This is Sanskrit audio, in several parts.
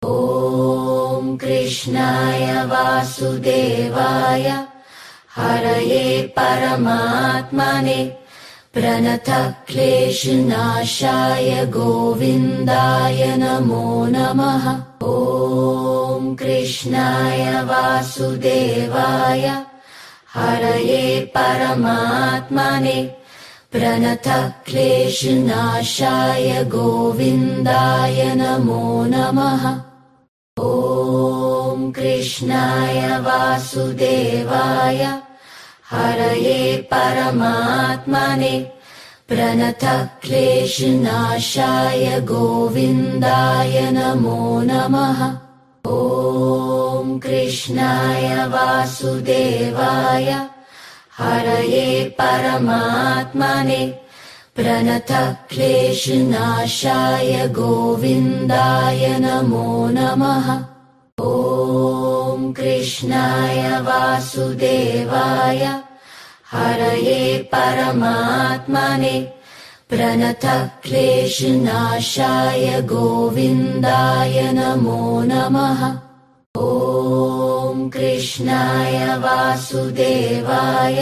ॐ कृष्णाय वासुदेवाय हरये परमात्मने प्रणतक्लेशनाशाय गोविन्दाय नमो नमः। ॐ कृष्णाय वासुदेवाय हरये परमात्मने प्रणतक्लेशनाशाय गोविन्दाय नमो नमः। ॐ कृष्णाय वासुदेवाय हरये परमात्मने प्रणतक्लेशनाशाय गोविन्दाय नमो नमः। ॐ कृष्णाय वासुदेवाय हरये परमात्मने प्रणतक्लेशनाशाय गोविन्दाय नमो नमः। ॐ कृष्णाय वासुदेवाय हरये परमात्मने प्रणतक्लेशनाशाय गोविन्दाय नमो नमः। ॐ कृष्णाय वासुदेवाय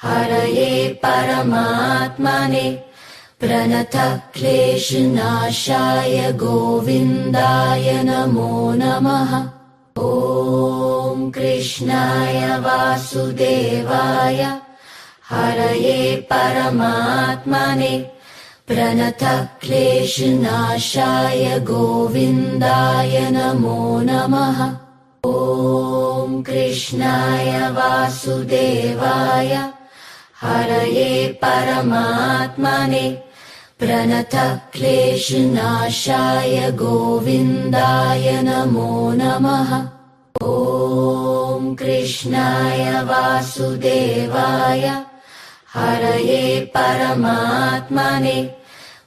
हरये परमात्मने प्रणतक्लेशनाशाय गोविन्दाय नमो नमः। ॐ कृष्णाय वासुदेवाय हरये परमात्मने प्रणतक्लेशनाशाय गोविन्दाय नमो नमः। ॐ कृष्णाय वासुदेवाय हरये परमात्मने प्रणतक्लेशनाशाय गोविन्दाय नमो नमः। ॐ कृष्णाय वासुदेवाय हरये परमात्मने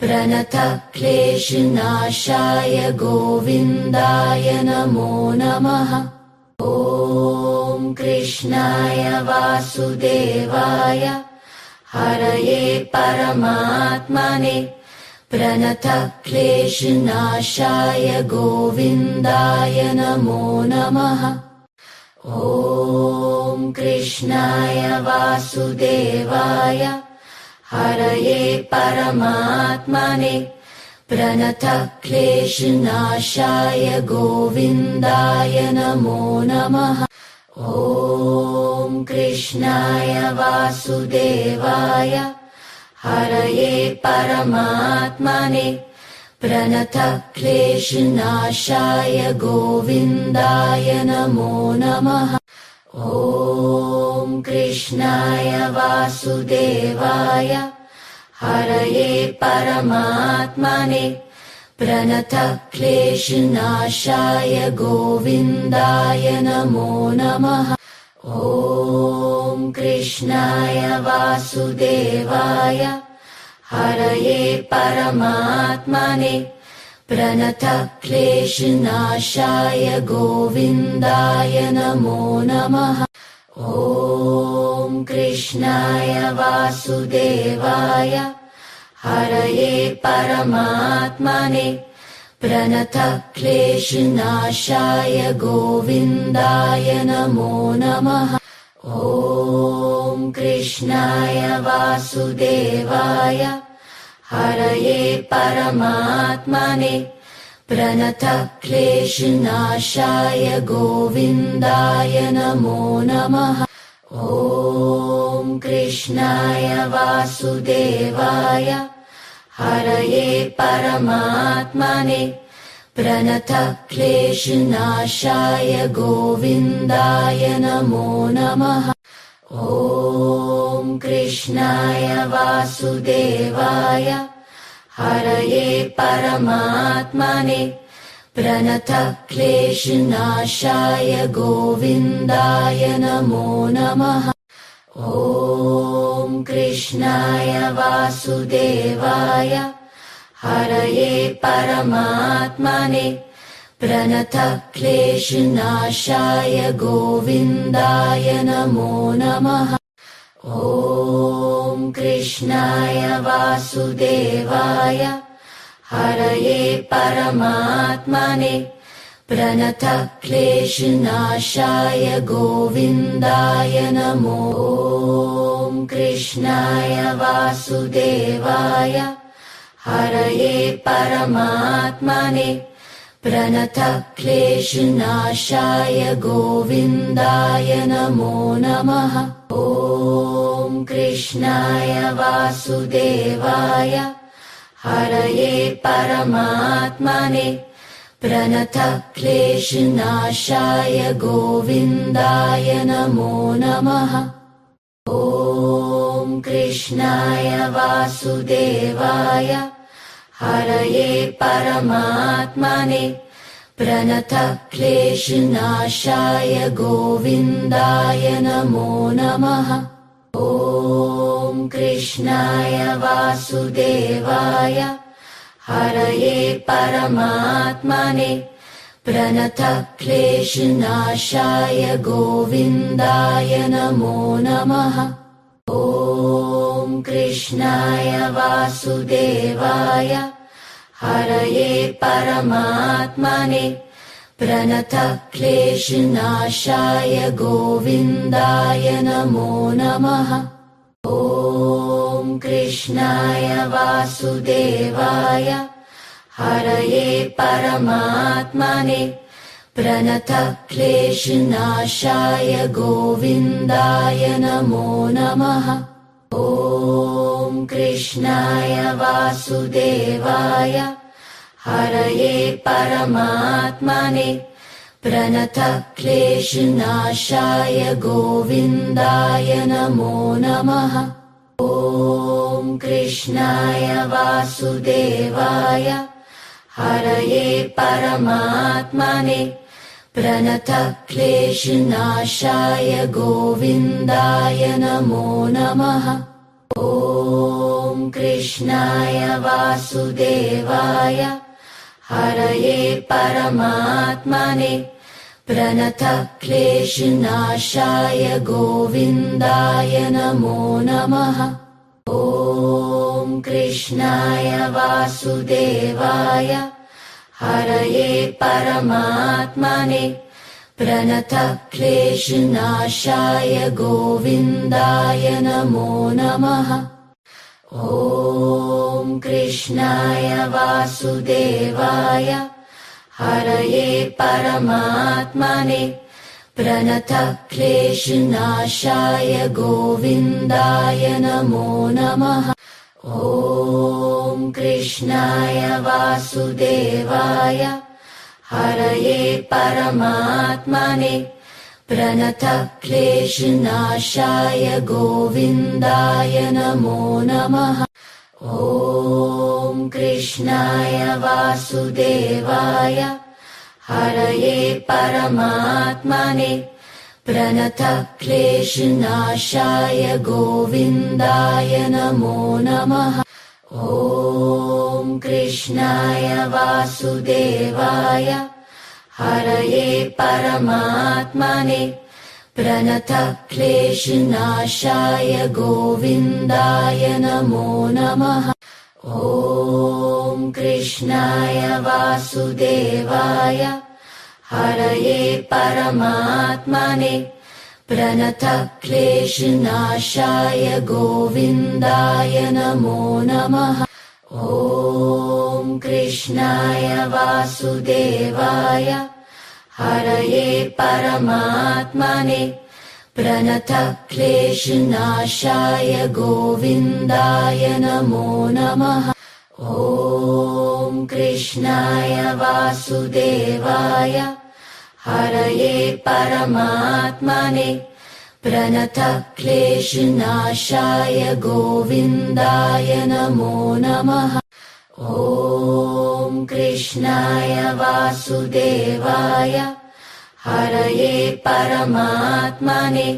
प्रणतक्लेशनाशाय गोविन्दाय नमो नमः। ॐ कृष्णाय वासुदेवाय हरये परमात्मने प्रणतक्लेशनाशाय गोविन्दाय नमो नमः। ॐ कृष्णाय वासुदेवाय हरये परमात्मने प्रणतक्लेशनाशाय गोविन्दाय नमो नमः। ॐ कृष्णाय वासुदेवाय हरये परमात्मने प्रणतक्लेशनाशाय गोविन्दाय नमो नमः। ॐ कृष्णाय वासुदेवाय हरये परमात्मने प्रणतक्लेशनाशाय गोविन्दाय नमो नमः। ॐ कृष्णाय वासुदेवाय हरये परमात्मने प्रणतक्लेशनाशाय गोविन्दाय नमो नमः। ॐ कृष्णाय वासुदेवाय हरये परमात्मने प्रणतक्लेशनाशाय गोविन्दाय नमो नमः। ॐ कृष्णाय वासुदेवाय हरये परमात्मने प्रणतक्लेशनाशाय गोविन्दाय नमो नमः। ॐ कृष्णाय वासुदेवाय हरये परमात्मने प्रणतक्लेशनाशाय गोविन्दाय नमो नमः। ॐ कृष्णाय वासुदेवाय हरये परमात्मने प्रणतक्लेशनाशाय गोविन्दाय नमो नमः। ॐ कृष्णाय वासुदेवाय हरये परमात्मने प्रणतक्लेशनाशाय गोविन्दाय नमो नमः। ॐ कृष्णाय वासुदेवाय हरये परमात्मने प्रणतः क्लेशनाशाय गोविन्दाय नमो। ॐ कृष्णाय वासुदेवाय हरये परमात्मने प्रणतः क्लेशनाशाय गोविन्दाय नमो नमः। ॐ कृष्णाय वासुदेवाय हरये परमात्मने प्रणतः क्लेशनाशाय गोविन्दाय नमो नमः। ॐ कृष्णाय वासुदेवाय हरये परमात्मने प्रणतः क्लेशनाशाय गोविन्दाय नमो नमः। ॐ कृष्णाय वासुदेवाय हरये परमात्मने प्रणतः क्लेशनाशाय गोविन्दाय नमो नमः। ॐ कृष्णाय वासुदेवाय हरये परमात्मने प्रणतः क्लेशनाशाय गोविन्दाय नमो नमः। ॐ कृष्णाय वासुदेवाय हरये परमात्मने प्रणतः क्लेशनाशाय गोविन्दाय नमो नमः। ॐ कृष्णाय वासुदेवाय हरये परमात्मने प्रणतः क्लेशनाशाय गोविन्दाय नमो नमः। ॐ कृष्णाय वासुदेवाय हरये परमात्मने प्रणतः क्लेशनाशाय गोविन्दाय नमो नमः। ॐ कृष्णाय वासुदेवाय हरये परमात्मने प्रणतः क्लेशनाशाय गोविन्दाय नमो नमः। ॐ कृष्णाय वासुदेवाय हरये परमात्मने प्रणतः क्लेशनाशाय गोविन्दाय नमो नमः। ॐ कृष्णाय वासुदेवाय हरये परमात्मने प्रणतः क्लेशनाशाय गोविन्दाय नमो नमः। ॐ कृष्णाय वासुदेवाय हरये परमात्मने प्रणतः क्लेशनाशाय गोविन्दाय नमो नमः। ॐ कृष्णाय वासुदेवाय हरये परमात्मने प्रणतः क्लेशनाशाय गोविन्दाय नमो नमः। ॐ कृष्णाय वासुदेवाय हरये परमात्मने प्रणतः क्लेशनाशाय गोविन्दाय नमो नमः। ॐ कृष्णाय वासुदेवाय हरये परमात्मने प्रणतः क्लेशनाशाय गोविन्दाय नमो नमः। ॐ कृष्णाय वासुदेवाय हरये परमात्मने प्रणतः क्लेशनाशाय गोविन्दाय नमो नमः। ॐ कृष्णाय वासुदेवाय हरये परमात्मने प्रणतः क्लेशनाशाय गोविन्दाय नमो नमः। ॐ कृष्णाय वासुदेवाय हरये परमात्मने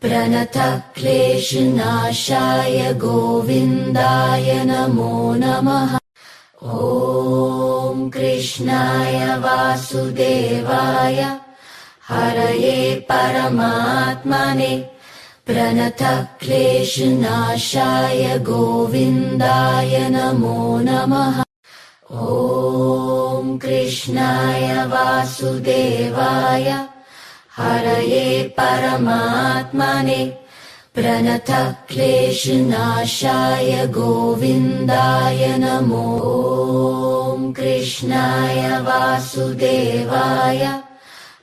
प्रणतः क्लेशनाशाय गोविन्दाय नमो नमः। ॐ कृष्णाय वासुदेवाय हरये परमात्मने प्रणतः क्लेशनाशाय गोविन्दाय नमो नमः। ॐ कृष्णाय वासुदेवाय हरये परमात्मने प्रणतः क्लेशनाशाय गोविन्दाय नमो। ॐ कृष्णाय वासुदेवाय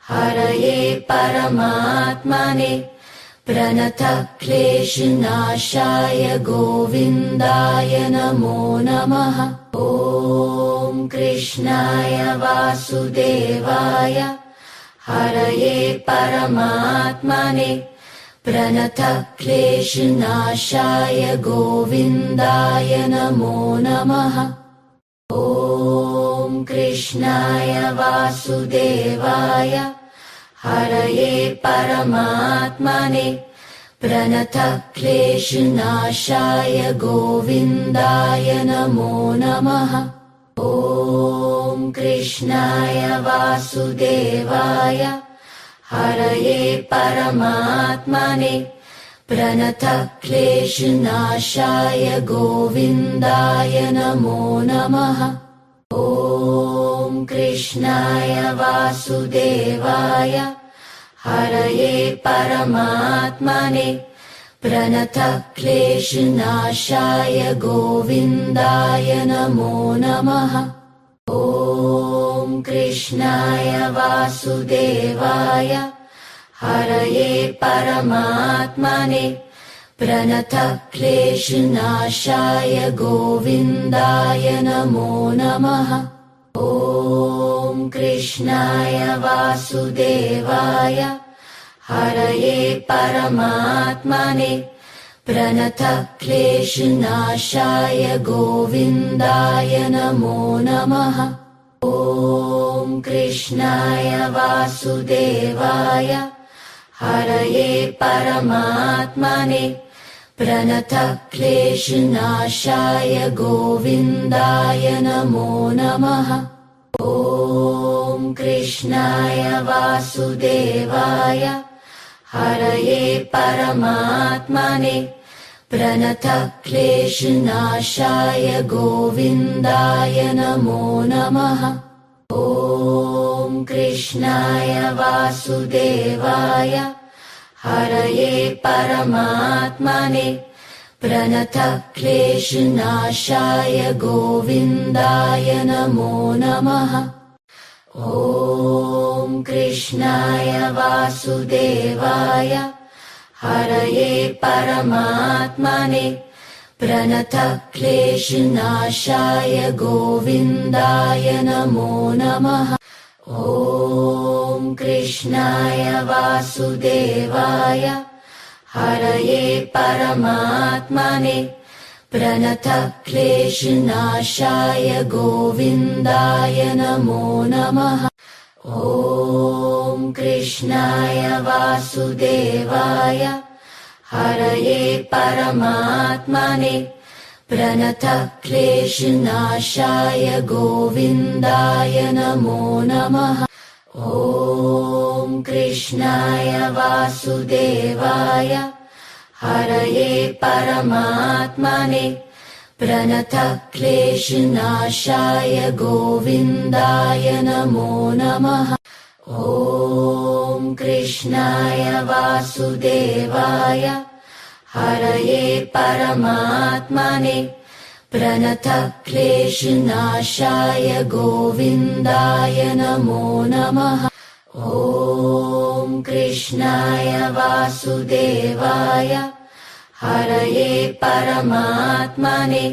हरये परमात्मने प्रणतः क्लेशनाशाय गोविन्दाय नमो नमः। ॐ कृष्णाय वासुदेवाय हरये परमात्मने प्रणतः क्लेशनाशाय गोविन्दाय नमो नमः। ॐ कृष्णाय वासुदेवाय हरये परमात्मने प्रणतः क्लेशनाशाय गोविन्दाय नमो नमः। ॐ कृष्णाय वासुदेवाय हरये परमात्मने प्रणतः क्लेशनाशाय गोविन्दाय नमो नमः। ॐ कृष्णाय वासुदेवाय हरये परमात्मने प्रणतः क्लेशनाशाय गोविन्दाय नमो नमः। ॐ कृष्णाय वासुदेवाय हरये परमात्मने प्रणतः क्लेशनाशाय गोविन्दाय नमो नमः। ॐ कृष्णाय वासुदेवाय हरये परमात्मने प्रणतः क्लेशनाशाय गोविन्दाय नमो नमः। ॐ कृष्णाय वासुदेवाय हरये परमात्मने प्रणतः क्लेशनाशाय गोविन्दाय नमो नमः। ॐ कृष्णाय वासुदेवाय हरये परमात्मने प्रणतः क्लेशनाशाय गोविन्दाय नमो नमः। ॐ कृष्णाय वासुदेवाय हरये परमात्मने प्रणतः क्लेशनाशाय गोविन्दाय नमो नमः। ॐ कृष्णाय वासुदेवाय हरये परमात्मने प्रणतः क्लेशनाशाय गोविन्दाय नमो नमः। ॐ कृष्णाय वासुदेवाय हरये परमात्मने प्रणतः क्लेशनाशाय गोविन्दाय नमो नमः। ॐ कृष्णाय वासुदेवाय हरये परमात्मने प्रणतः क्लेशनाशाय गोविन्दाय नमो नमः। ॐ कृष्णाय वासुदेवाय हरये परमात्मने प्रणतः क्लेशनाशाय गोविन्दाय नमो नमः। ॐ कृष्णाय वासुदेवाय हरये परमात्मने प्रणतः क्लेशनाशाय गोविन्दाय नमो नमः। ॐ कृष्णाय वासुदेवाय हरये परमात्मने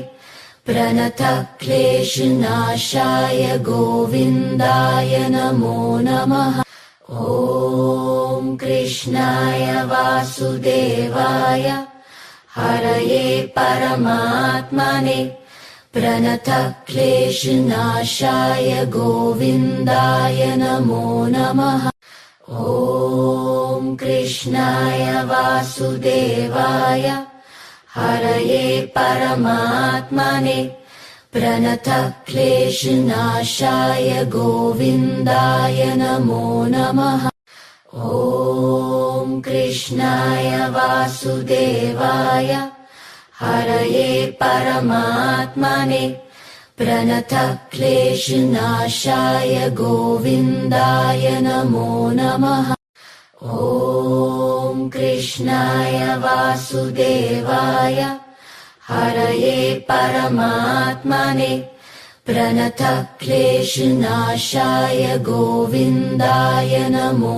प्रणतः क्लेशनाशाय गोविन्दाय नमो नमः। ॐ कृष्णाय वासुदेवाय हरये परमात्मने प्रणतः क्लेशनाशाय गोविन्दाय नमो नमः। ॐ कृष्णाय वासुदेवाय हरये परमात्मने प्रणतः क्लेशनाशाय गोविन्दाय नमो नमः। ॐ कृष्णाय वासुदेवाय हरये परमात्मने प्रणतः क्लेशनाशाय गोविन्दाय नमो नमः। ॐ कृष्णाय वासुदेवाय हरये परमात्मने प्रणतः क्लेशनाशाय गोविन्दाय नमो।